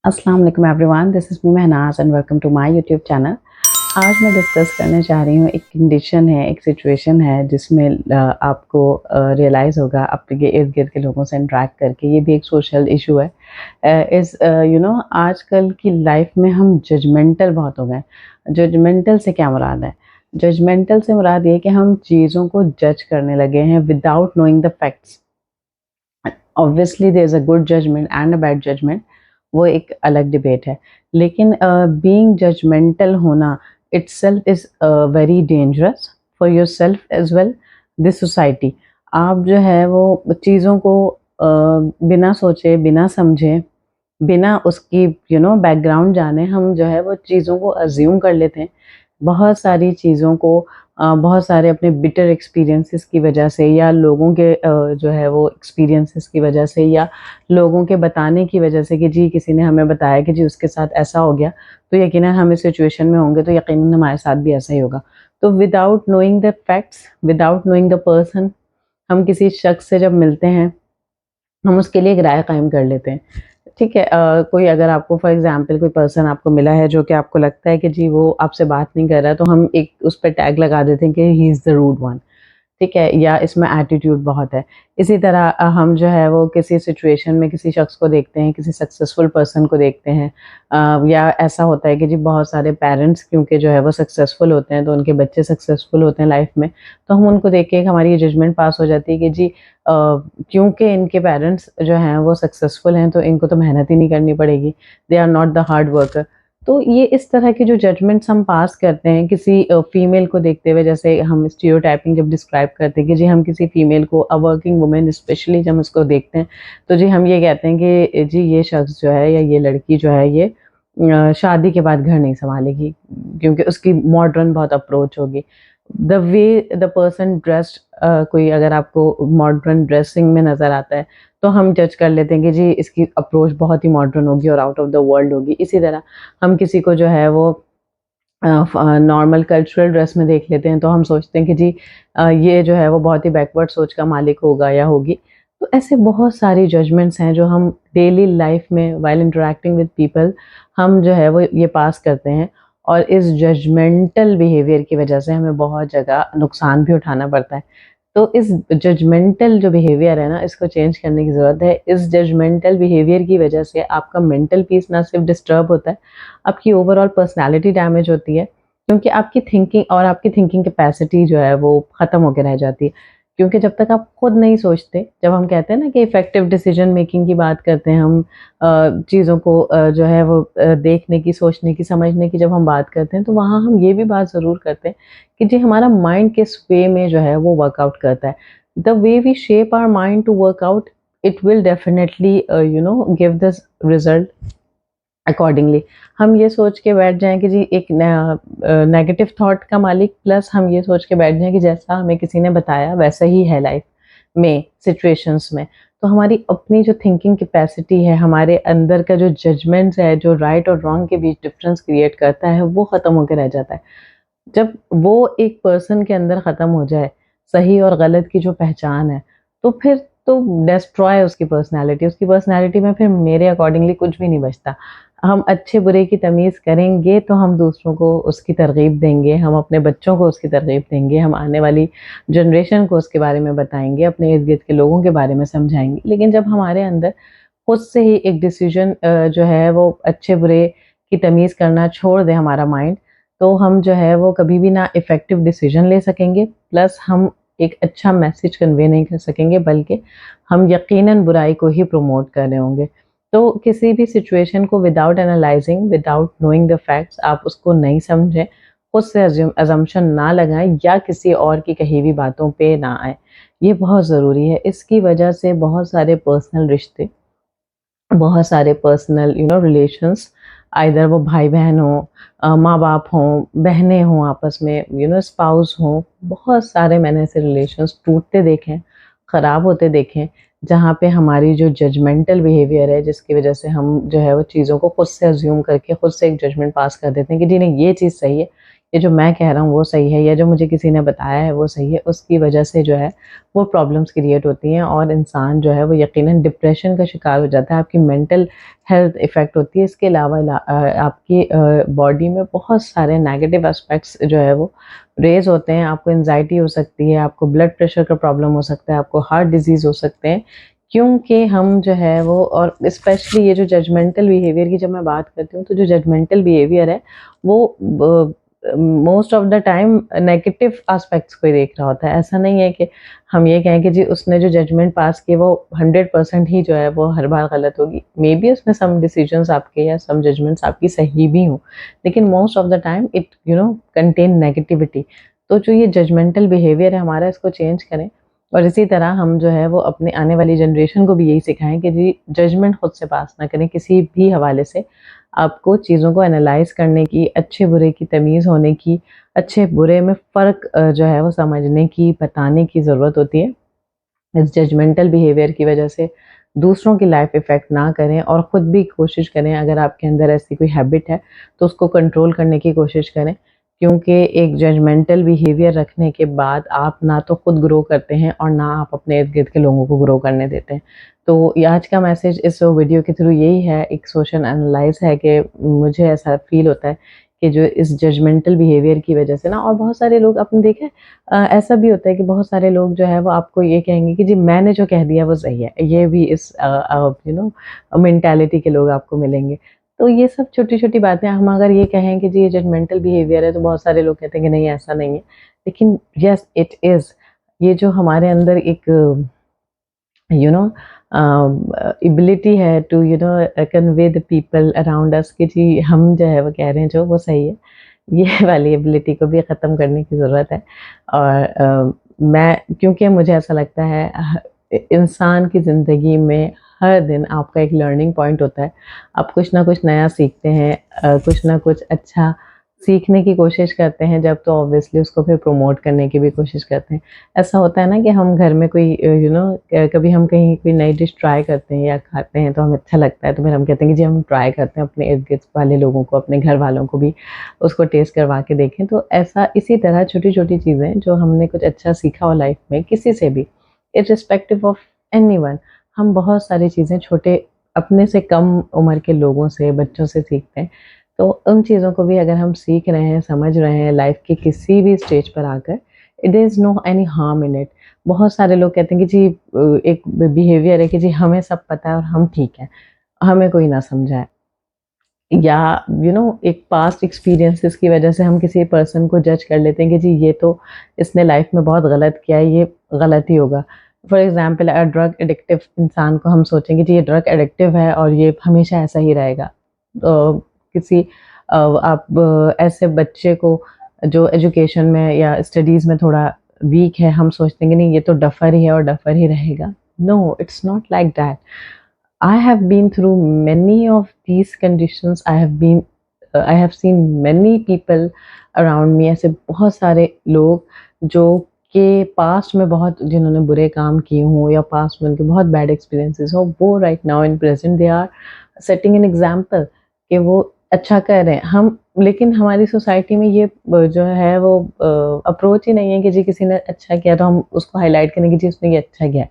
अस्सलाम वालेकुम everyone, this is me Mahnaz and welcome to my YouTube channel. आज मैं डिस्कस करने जा रही हूँ, एक कंडीशन है, एक सिचुएशन है जिसमें आपको रियलाइज़ होगा आपके इर्द-गिर्द के लोगों से इंटरैक्ट करके, ये भी एक सोशल इशू है। आजकल की लाइफ में हम जजमेंटल बहुत हो गए हैं। जजमेंटल से क्या मुराद है? जजमेंटल से मुराद ये है कि हम चीज़ों को जज करने लगे हैं without knowing the facts. Obviously there is a good judgment and a bad judgment, वो एक अलग डिबेट है। लेकिन बीइंग जजमेंटल होना itself is very dangerous for yourself as well, this society. आप जो है वो चीज़ों को बिना सोचे, बिना समझे, बिना उसकी बैकग्राउंड जाने हम जो है वो चीज़ों को अज़्यूम कर लेते हैं। बहुत सारी चीज़ों को बहुत सारे अपने बिटर एक्सपीरियंसेस की वजह से या लोगों के जो है वो एक्सपीरियंसेस की वजह से या लोगों के बताने की वजह से कि जी किसी ने हमें बताया कि जी उसके साथ ऐसा हो गया, तो यकीनन हम इस सिचुएशन में होंगे तो यकीनन हमारे साथ भी ऐसा ही होगा। तो without knowing the facts, without knowing the person, हम किसी शख्स से जब मिलते हैं, हम उसके लिए एक राय कायम कर लेते हैं। ठीक है, कोई अगर आपको फॉर एग्ज़ाम्पल कोई पर्सन आपको मिला है जो कि आपको लगता है कि जी वो आपसे बात नहीं कर रहा है, तो हम एक उस पे टैग लगा देते हैं कि he is the rude one. ठीक है? या इसमें एटीट्यूड बहुत है। इसी तरह हम जो है वो किसी सिचुएशन में किसी शख्स को देखते हैं, किसी सक्सेसफुल पर्सन को देखते हैं, या ऐसा होता है कि जी बहुत सारे पेरेंट्स क्योंकि जो है वो सक्सेसफुल होते हैं, तो उनके बच्चे सक्सेसफुल होते हैं लाइफ में, तो हम उनको देख के एक हमारी ये जजमेंट पास हो जाती है कि जी क्योंकि इनके पेरेंट्स जो हैं वो सक्सेसफुल हैं, तो इनको तो मेहनत ही नहीं करनी पड़ेगी, they are not the hard worker. तो ये इस तरह के जो जजमेंट्स हम पास करते हैं किसी फीमेल को देखते हुए, जैसे हम स्टीरियोटाइपिंग जब डिस्क्राइब करते हैं कि जी हम किसी फीमेल को, अ वर्किंग वुमन स्पेशली जब हम उसको देखते हैं, तो जी हम ये कहते हैं कि जी ये शख्स जो है या ये लड़की जो है ये शादी के बाद घर नहीं सँभालेगी, क्योंकि उसकी मॉडर्न बहुत अप्रोच होगी। The way the person dressed, कोई अगर आपको मॉडर्न ड्रेसिंग में नज़र आता है, तो हम जज कर लेते हैं कि जी इसकी अप्रोच बहुत ही मॉडर्न होगी और आउट ऑफ द वर्ल्ड होगी। इसी तरह हम किसी को जो है वो नॉर्मल कल्चरल ड्रेस में देख लेते हैं, तो हम सोचते हैं कि जी ये जो है वो बहुत ही बैकवर्ड सोच का मालिक होगा या होगी। तो ऐसे बहुत सारी जजमेंट्स हैं जो हम डेली लाइफ में व्हाइल इंटरैक्टिंग विद पीपल हम जो है वो ये पास करते हैं, और इस जजमेंटल बिहेवियर की वजह से हमें बहुत जगह नुकसान भी उठाना पड़ता है। तो इस जजमेंटल जो बिहेवियर है ना, इसको चेंज करने की ज़रूरत है। इस जजमेंटल बिहेवियर की वजह से आपका मेंटल पीस ना सिर्फ डिस्टर्ब होता है, आपकी ओवरऑल पर्सनैलिटी डैमेज होती है, क्योंकि आपकी थिंकिंग और आपकी थिंकिंग कैपेसिटी जो है वो ख़त्म होके रह जाती है। क्योंकि जब तक आप खुद नहीं सोचते, जब हम कहते हैं ना कि इफ़ेक्टिव डिसीज़न मेकिंग की बात करते हैं हम, चीज़ों को जो है वो देखने की, सोचने की, समझने की जब हम बात करते हैं, तो वहाँ हम ये भी बात ज़रूर करते हैं कि जी हमारा माइंड किस वे में जो है वो वर्कआउट करता है। The way we shape our mind to workout, it will definitely give this result accordingly. हम ये सोच के बैठ जाएँ कि जी एक नेगेटिव थॉट का मालिक, प्लस हम ये सोच के बैठ जाएँ कि जैसा हमें किसी ने बताया वैसा ही है लाइफ में, सिचुएशंस में। तो हमारी अपनी जो थिंकिंग कैपेसिटी है, हमारे अंदर का जो जजमेंट्स है, जो राइट और रॉन्ग के बीच डिफरेंस क्रिएट करता है, वो ख़त्म होके रह जाता है। जब वो एक पर्सन के अंदर ख़त्म हो जाए, सही और गलत की जो पहचान है, तो फिर तो डेस्ट्रॉय उसकी पर्सनैलिटी में फिर मेरे अकॉर्डिंगली कुछ भी नहीं बचता। हम अच्छे-बुरे की तमीज़ करेंगे तो हम दूसरों को उसकी तरग़ीब देंगे, हम अपने बच्चों को उसकी तरग़ीब देंगे, हम आने वाली जनरेशन को उसके बारे में बताएँगे, अपने इर्द-गिर्द के लोगों के बारे में समझाएँगे। लेकिन जब हमारे अंदर खुद से ही एक डिसीज़न जो है वो अच्छे-बुरे की तमीज़ करना छोड़ दे हमारा माइंड, तो हम जो है वो कभी भी ना इफ़ेक्टिव डिसीज़न ले सकेंगे, प्लस हम एक अच्छा मैसेज कन्वे नहीं कर सकेंगे, बल्कि हम यकीनन बुराई को ही प्रमोट कर रहे होंगे। तो किसी भी सिचुएशन को without analysing, without knowing the facts, आप उसको नहीं समझें, खुद से असम्पशन ना लगाएँ या किसी और की कही हुई बातों पे ना आएँ। ये बहुत ज़रूरी है। इसकी वजह से बहुत सारे पर्सनल रिश्ते, बहुत सारे पर्सनल रिलेशंस, आइदर वो भाई-बहन हों, माँ-बाप हों, बहनें हों आपस में, स्पाउस हों, बहुत सारे मैंने ऐसे रिलेशंस टूटते देखे हैं, ख़राब होते देखे हैं, जहाँ पे हमारी जो जजमेंटल बिहेवियर है, जिसकी वज़ह से हम जो है वो चीज़ों को खुद से अज़्यूम करके खुद से एक जजमेंट पास कर देते हैं कि जी नहीं ये चीज़ सही है, ये जो मैं कह रहा हूँ वो सही है या जो मुझे किसी ने बताया है वो सही है, उसकी वजह से जो है वो प्रॉब्लम्स क्रिएट होती हैं और इंसान जो है वो यकीनन डिप्रेशन का शिकार हो जाता है। आपकी मेंटल हेल्थ इफ़ेक्ट होती है। इसके अलावा आपकी बॉडी में बहुत सारे नेगेटिव एस्पेक्ट्स जो है वो रेज़ होते हैं। आपको एंग्ज़ायटी हो सकती है, आपको ब्लड प्रेशर का प्रॉब्लम हो सकता है, आपको हार्ट डिज़ीज़ हो सकते हैं, क्योंकि हम जो है वो और स्पेशली ये जो जजमेंटल बिहेवियर की जब मैं बात करती हूँ, तो जो जजमेंटल बिहेवियर है वो most of the time negative aspects को ही देख रहा होता है। ऐसा नहीं है कि हम ये कहें कि जी उसने जो जजमेंट पास किए वो 100% ही जो है वो हर बार गलत होगी। मे बी उसमें सम डिसीजंस आपके या सम जजमेंट्स आपकी सही भी हों, लेकिन most of the time it contain negativity. तो जो ये जजमेंटल बिहेवियर है हमारा, इसको चेंज करें और इसी तरह हम जो है वो अपने आने वाली जनरेशन को भी यही सिखाएं कि जी जजमेंट खुद से पास ना करें किसी भी हवाले से। आपको चीज़ों को एनालाइज़ करने की, अच्छे-बुरे की तमीज़ होने की, अच्छे-बुरे में फ़र्क जो है वो समझने की, बताने की ज़रूरत होती है। इस जजमेंटल बिहेवियर की वजह से दूसरों की लाइफ़ इफ़ेक्ट ना करें और ख़ुद भी कोशिश करें, अगर आपके अंदर ऐसी कोई हैबिट है, तो उसको कंट्रोल करने की कोशिश करें। क्योंकि एक जजमेंटल बिहेवियर रखने के बाद आप ना तो खुद ग्रो करते हैं और ना आप अपने इर्द-गिर्द के लोगों को ग्रो करने देते हैं। तो ये आज का मैसेज इस वीडियो के थ्रू यही है, एक सोशल एनालाइज़ है कि मुझे ऐसा फ़ील होता है कि जो इस जजमेंटल बिहेवियर की वजह से ना, और बहुत सारे लोग आपने देखा है ऐसा भी होता है कि बहुत सारे लोग जो है वो आपको ये कहेंगे कि जी मैंने जो कह दिया वो सही है। ये भी इस मेंटालिटी के लोग आपको मिलेंगे। तो ये सब छोटी-छोटी बातें हम अगर ये कहें कि जी ये जजमेंटल बिहेवियर है, तो बहुत सारे लोग कहते हैं कि नहीं ऐसा नहीं है। लेकिन येस इट इज़। ये जो हमारे अंदर एक यू नो एबिलिटी है to convey the people around us कि जी हम जो है वो कह रहे हैं जो वो सही है। ये वाली एबिलिटी को भी ख़त्म करने की ज़रूरत है। और मैं क्योंकि मुझे ऐसा लगता है इंसान की ज़िंदगी में हर दिन आपका एक लर्निंग पॉइंट होता है। आप कुछ ना कुछ नया सीखते हैं, कुछ ना कुछ अच्छा सीखने की कोशिश करते हैं जब, तो ऑब्वियसली उसको फिर प्रमोट करने की भी कोशिश करते हैं। ऐसा होता है ना कि हम घर में कोई कभी हम कहीं कोई नई डिश ट्राई करते हैं या खाते हैं तो हमें अच्छा लगता है, तो फिर हम कहते हैं कि जी हम ट्राई करते हैं अपने इर्द-गिर्द वाले लोगों को, अपने घर वालों को भी उसको टेस्ट करवा के देखें। तो ऐसा इसी तरह छोटी-छोटी चीज़ें जो हमने कुछ अच्छा सीखा हो लाइफ में किसी से भी, इर्रिस्पेक्टिव ऑफ एनीवन, हम बहुत सारी चीज़ें छोटे अपने से कम उम्र के लोगों से, बच्चों से सीखते हैं। तो उन चीज़ों को भी अगर हम सीख रहे हैं, समझ रहे हैं लाइफ के किसी भी स्टेज पर आकर, it is no any harm in it. बहुत सारे लोग कहते हैं कि जी एक बिहेवियर है कि जी हमें सब पता है और हम ठीक हैं, हमें कोई ना समझाए। या एक पास्ट एक्सपीरियंसेस की वजह से हम किसी पर्सन को जज कर लेते हैं कि जी ये तो इसने लाइफ में बहुत गलत किया है, ये गलत ही होगा। फॉर एग्ज़ाम्पल ड्रग एडिक्टिव इंसान को हम सोचेंगे जी ये ड्रग एडिक्टिव है और ये हमेशा ऐसा ही रहेगा। किसी आप ऐसे बच्चे को जो एजुकेशन में या स्टडीज़ में थोड़ा वीक है, हम सोचते हैं कि नहीं ये तो डफ़र ही है और डफ़र ही रहेगा। No, it's not like that. I have been through many of these conditions. I have seen many people around me. ऐसे बहुत सारे लोग जो कि पास्ट में बहुत जिन्होंने बुरे काम किए हों या पास्ट में उनके बहुत बैड एक्सपीरियंसेस हो, वो right now in present they are setting an example कि वो अच्छा कर रहे हैं। हम लेकिन हमारी सोसाइटी में ये जो है वो अप्रोच ही नहीं है कि जी किसी ने अच्छा किया तो हम उसको हाईलाइट करें कि जी उसने ये अच्छा किया है।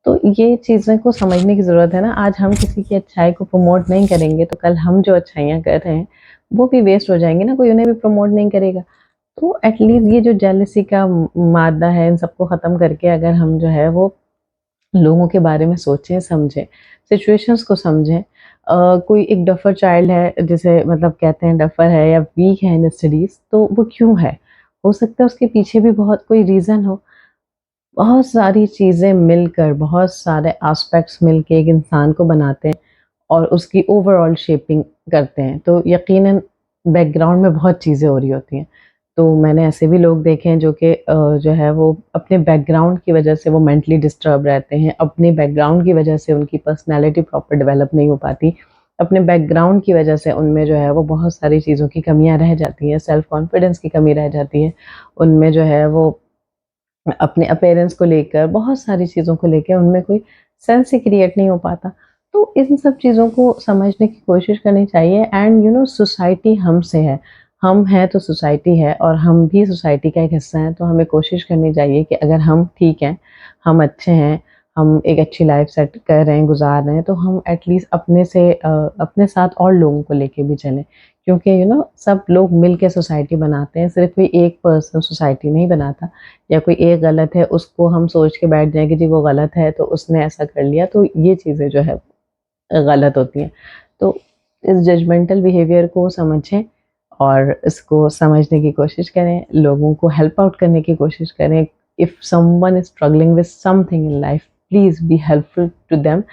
तो ये चीज़ें को समझने की ज़रूरत है ना। आज हम किसी की अच्छाई को प्रमोट नहीं करेंगे तो कल हम जो अच्छाइयाँ कर रहे हैं वो भी वेस्ट हो जाएँगी ना, कोई उन्हें भी प्रमोट नहीं करेगा। तो एटलीस्ट ये जो जेलसी का मादा है, इन सबको ख़त्म करके अगर हम जो है वो लोगों के बारे में सोचें, समझें, सिचुएशंस को समझें। कोई एक डफ़र चाइल्ड है जिसे मतलब कहते हैं डफ़र है या वीक है इन स्टडीज़, तो वो क्यों है? हो सकता है उसके पीछे भी बहुत कोई रीज़न हो। बहुत सारी चीज़ें मिलकर, बहुत सारे एस्पेक्ट्स मिलके एक इंसान को बनाते हैं और उसकी ओवरऑल शेपिंग करते हैं। तो यकीनन बैकग्राउंड में बहुत चीज़ें हो रही होती हैं। तो मैंने ऐसे भी लोग देखे हैं जो कि जो है वो अपने बैकग्राउंड की वजह से वो मेंटली डिस्टर्ब रहते हैं। अपने बैकग्राउंड की वजह से उनकी पर्सनैलिटी प्रॉपर डेवलप नहीं हो पाती। अपने बैकग्राउंड की वजह से उनमें जो है वो बहुत सारी चीज़ों की कमियाँ रह जाती हैं, सेल्फ कॉन्फिडेंस की कमी रह जाती है। उनमें जो है वो अपने अपीयरेंस को लेकर, बहुत सारी चीज़ों को लेके उनमें कोई सेंस ही क्रिएट नहीं हो पाता। तो इन सब चीज़ों को समझने की कोशिश करनी चाहिए एंड सोसाइटी हमसे है। हम हैं तो सोसाइटी है और हम भी सोसाइटी का एक हिस्सा हैं, तो हमें कोशिश करनी चाहिए कि अगर हम ठीक हैं, हम अच्छे हैं, हम एक अच्छी लाइफ सेट कर रहे हैं, गुज़ार रहे हैं, तो हम एटलीस्ट अपने साथ और लोगों को लेके भी चलें। क्योंकि सब लोग मिल के सोसाइटी बनाते हैं, सिर्फ़ कोई एक पर्सन सोसाइटी नहीं बनाता। या कोई एक गलत है, उसको हम सोच के बैठ जाएँ कि जी वो गलत है, तो उसने ऐसा कर लिया, तो ये चीज़ें जो है गलत होती हैं। तो इस जजमेंटल बिहेवियर को समझें और इसको समझने की कोशिश करें, लोगों को हेल्प आउट करने की कोशिश करें। If someone is struggling with something in life, please be helpful to them,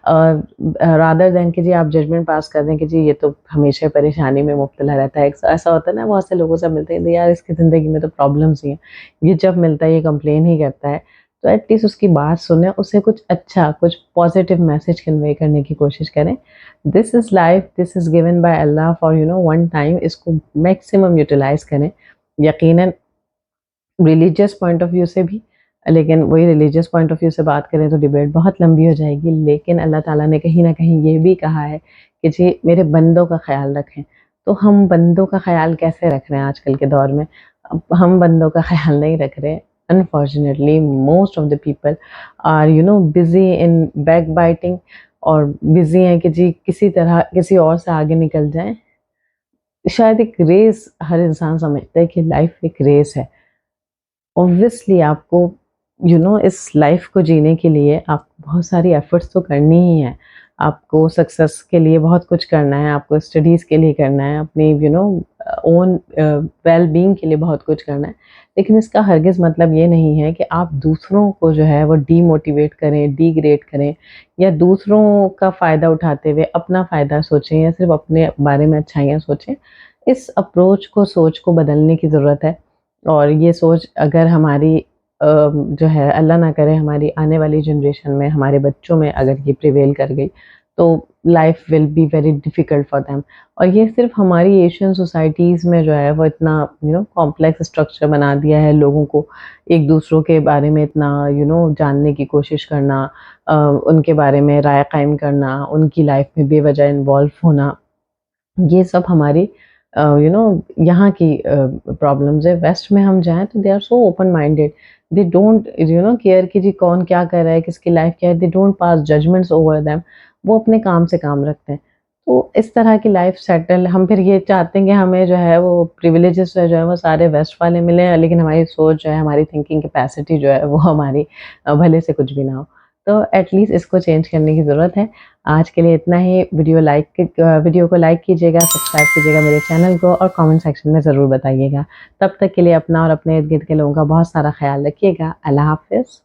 rather than कि जी आप जजमेंट पास कर दें कि जी ये तो हमेशा परेशानी में मुब्तला रहता है। ऐसा होता है ना, बहुत से लोगों से मिलते हैं, यार इसकी ज़िंदगी में तो प्रॉब्लम्स ही हैं, ये जब मिलता है ये कंप्लेन ही करता है। तो एटलीस्ट उसकी बात सुनें, उसे कुछ अच्छा, कुछ पॉजिटिव मैसेज कन्वे करने की कोशिश करें। This is life, this is given by Allah for one time, इसको मैक्सिमम यूटिलाइज़ करें। यकीनन रिलीजियस पॉइंट ऑफ व्यू से भी, लेकिन वही रिलीजियस पॉइंट ऑफ व्यू से बात करें तो डिबेट बहुत लंबी हो जाएगी। लेकिन अल्लाह ताला ने कहीं न कहीं ये भी कहा है कि जी मेरे बंदों का ख़्याल रखें। तो हम बंदों का ख़्याल कैसे रख रहे हैं आजकल के दौर में? अब हम बंदों का ख़्याल नहीं रख रहे। Unfortunately most of the people are busy in backbiting, और बिज़ी हैं कि जी किसी तरह किसी और से आगे निकल जाएँ। शायद एक रेस, हर इंसान समझता है कि लाइफ़ एक रेस है। ऑब्वियसली आपको इस लाइफ को जीने के लिए आपको बहुत सारी एफर्ट्स तो करनी ही है। आपको सक्सेस के लिए बहुत कुछ करना है, आपको स्टडीज़ के लिए करना है, अपनी ओन वेल बीइंग के लिए बहुत कुछ करना है। लेकिन इसका हरगिज़ मतलब ये नहीं है कि आप दूसरों को जो है वो डीमोटिवेट करें, डिग्रेड करें, या दूसरों का फ़ायदा उठाते हुए अपना फ़ायदा सोचें या सिर्फ़ अपने बारे में अच्छाइयाँ सोचें। इस सोच को बदलने की ज़रूरत है। और ये सोच अगर हमारी जो है, अल्लाह ना करे हमारी आने वाली जनरेशन में, हमारे बच्चों में अगर ये प्रिवेल कर गई, तो life will be very difficult for them. और ये सिर्फ़ हमारी एशियन सोसाइटीज़ में जो है वो इतना कॉम्प्लेक्स स्ट्रक्चर बना दिया है, लोगों को एक दूसरों के बारे में इतना जानने की कोशिश करना, उनके बारे में राय कायम करना, उनकी लाइफ में बेवजह इन्वॉल्व होना, ये सब हमारी यहाँ की प्रॉब्लम्स है। वेस्ट में हम जाएँ तो they are so open minded, they don't care कि जी कौन क्या कर रहा है, किसकी लाइफ क्या है, they don't pass judgements over them. वो अपने काम से काम रखते हैं। तो इस तरह की लाइफ सेटल, हम फिर ये चाहते हैं कि हमें जो है वो प्रिविलेजेस जो है वो सारे वेस्ट वाले मिलें, लेकिन हमारी सोच जो है, हमारी थिंकिंग कैपेसिटी जो है वो हमारी भले से कुछ भी ना हो। तो एटलीस्ट इसको चेंज करने की ज़रूरत है। आज के लिए इतना ही। वीडियो को लाइक कीजिएगा, सब्सक्राइब कीजिएगा मेरे चैनल को, और कमेंट सेक्शन में ज़रूर बताइएगा। तब तक के लिए अपना और अपने इर्द-गिर्द के लोगों का बहुत सारा ख़्याल रखिएगा। अल्लाह हाफ़िज़।